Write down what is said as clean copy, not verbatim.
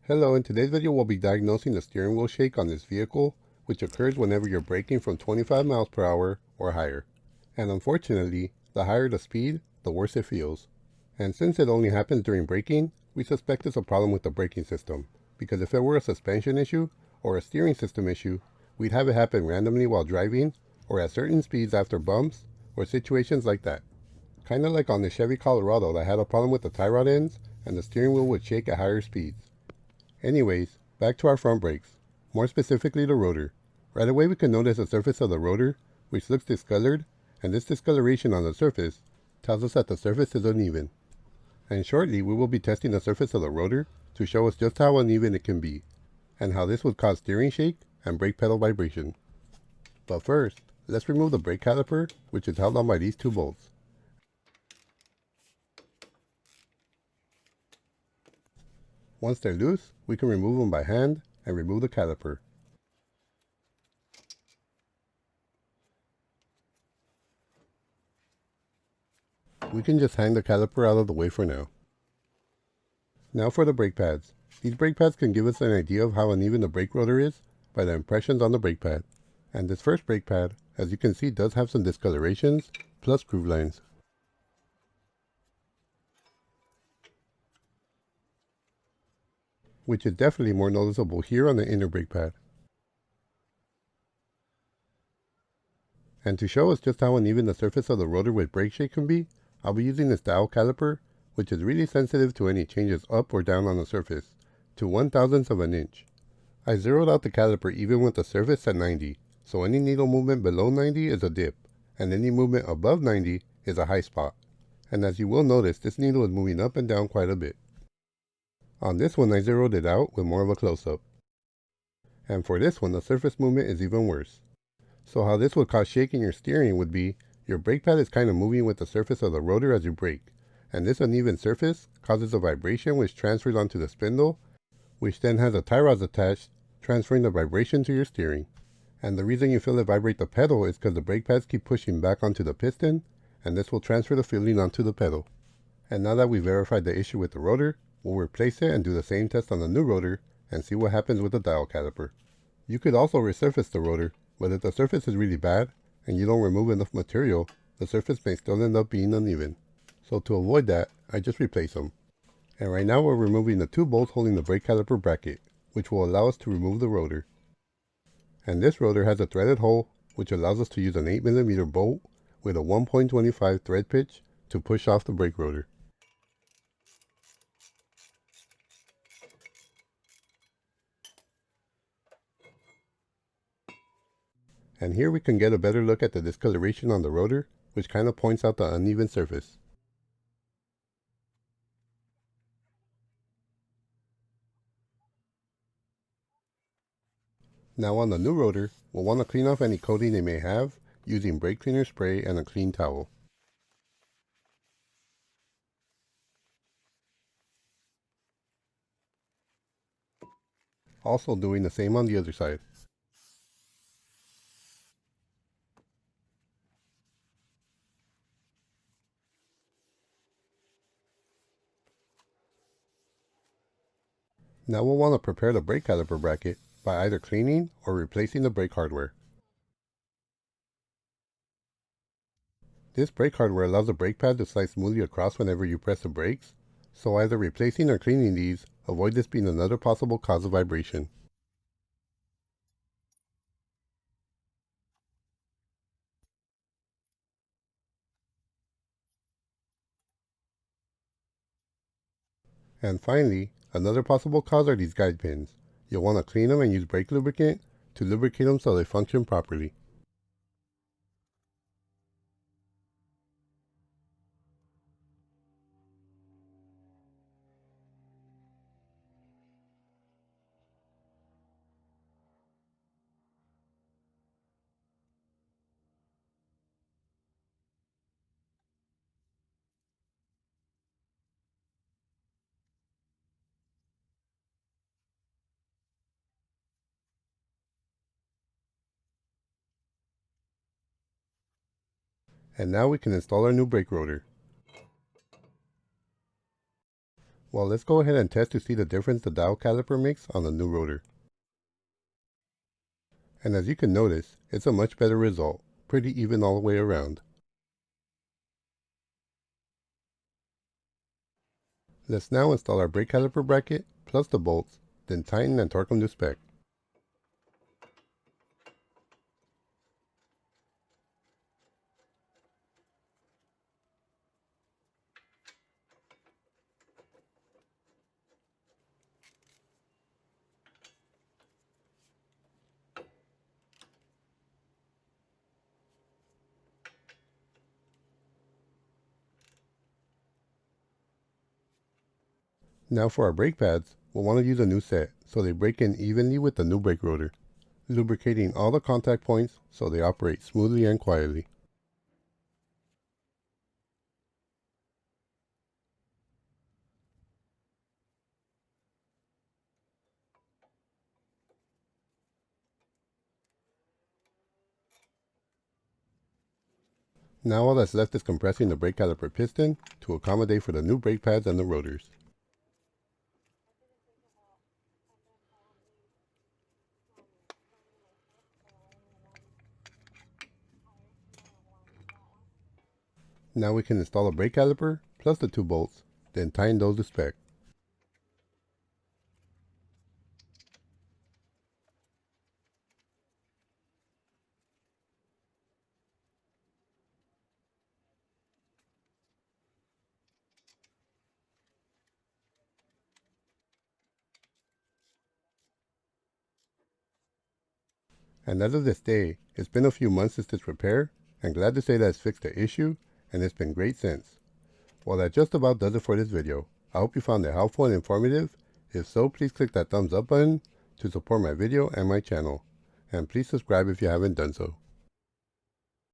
Hello, in today's video we'll be diagnosing the steering wheel shake on this vehicle, which occurs whenever you're braking from 25 miles per hour or higher. And unfortunately, the higher the speed, the worse it feels. And since it only happens during braking, we suspect it's a problem with the braking system, because if it were a suspension issue or a steering system issue, we'd have it happen randomly while driving or at certain speeds after bumps or situations like that. Kinda like on the Chevy Colorado that had a problem with the tie rod ends and the steering wheel would shake at higher speeds. Anyways, back to our front brakes, more specifically the rotor. Right away we can notice the surface of the rotor, which looks discolored, and this discoloration on the surface tells us that the surface is uneven. And shortly we will be testing the surface of the rotor to show us just how uneven it can be, and how this would cause steering shake and brake pedal vibration. But first, let's remove the brake caliper, which is held on by these two bolts. Once they're loose, we can remove them by hand and remove the caliper. We can just hang the caliper out of the way for now. Now for the brake pads. These brake pads can give us an idea of how uneven the brake rotor is by the impressions on the brake pad. And this first brake pad, as you can see, does have some discolorations plus groove lines, which is definitely more noticeable here on the inner brake pad. And to show us just how uneven the surface of the rotor with brake shake can be, I'll be using this dial caliper, which is really sensitive to any changes up or down on the surface, to 1/1000th of an inch. I zeroed out the caliper even with the surface at 90, so any needle movement below 90 is a dip, and any movement above 90 is a high spot. And as you will notice, this needle is moving up and down quite a bit. On this one I zeroed it out with more of a close-up. And for this one the surface movement is even worse. So how this would cause shaking your steering would be, your brake pad is kind of moving with the surface of the rotor as you brake, and this uneven surface causes a vibration which transfers onto the spindle, which then has a tie rod attached, transferring the vibration to your steering. And the reason you feel it vibrate the pedal is because the brake pads keep pushing back onto the piston, and this will transfer the feeling onto the pedal. And now that we've verified the issue with the rotor, we'll replace it and do the same test on the new rotor and see what happens with the dial caliper. You could also resurface the rotor, but if the surface is really bad and you don't remove enough material, the surface may still end up being uneven. So to avoid that, I just replace them. And right now we're removing the two bolts holding the brake caliper bracket, which will allow us to remove the rotor. And this rotor has a threaded hole, which allows us to use an 8mm bolt with a 1.25 thread pitch to push off the brake rotor. And here we can get a better look at the discoloration on the rotor, which kind of points out the uneven surface. Now on the new rotor, we'll want to clean off any coating they may have using brake cleaner spray and a clean towel. Also doing the same on the other side. Now we'll want to prepare the brake caliper bracket by either cleaning or replacing the brake hardware. This brake hardware allows the brake pad to slide smoothly across whenever you press the brakes, so either replacing or cleaning these avoid this being another possible cause of vibration. And finally, another possible cause are these guide pins. You'll want to clean them and use brake lubricant to lubricate them so they function properly. And now we can install our new brake rotor. Well, let's go ahead and test to see the difference the dial caliper makes on the new rotor. And as you can notice, it's a much better result, pretty even all the way around. Let's now install our brake caliper bracket plus the bolts, then tighten and torque them to spec. Now for our brake pads, we'll want to use a new set so they break in evenly with the new brake rotor, lubricating all the contact points so they operate smoothly and quietly. Now all that's left is compressing the brake caliper piston to accommodate for the new brake pads and the rotors. Now we can install a brake caliper plus the 2 bolts, then tighten those to spec. And as of this day, it's been a few months since this repair, and glad to say that it's fixed the issue, and it's been great since. Well, that just about does it for this video. I hope you found it helpful and informative. If so, please click that thumbs up button to support my video and my channel. And please subscribe if you haven't done so.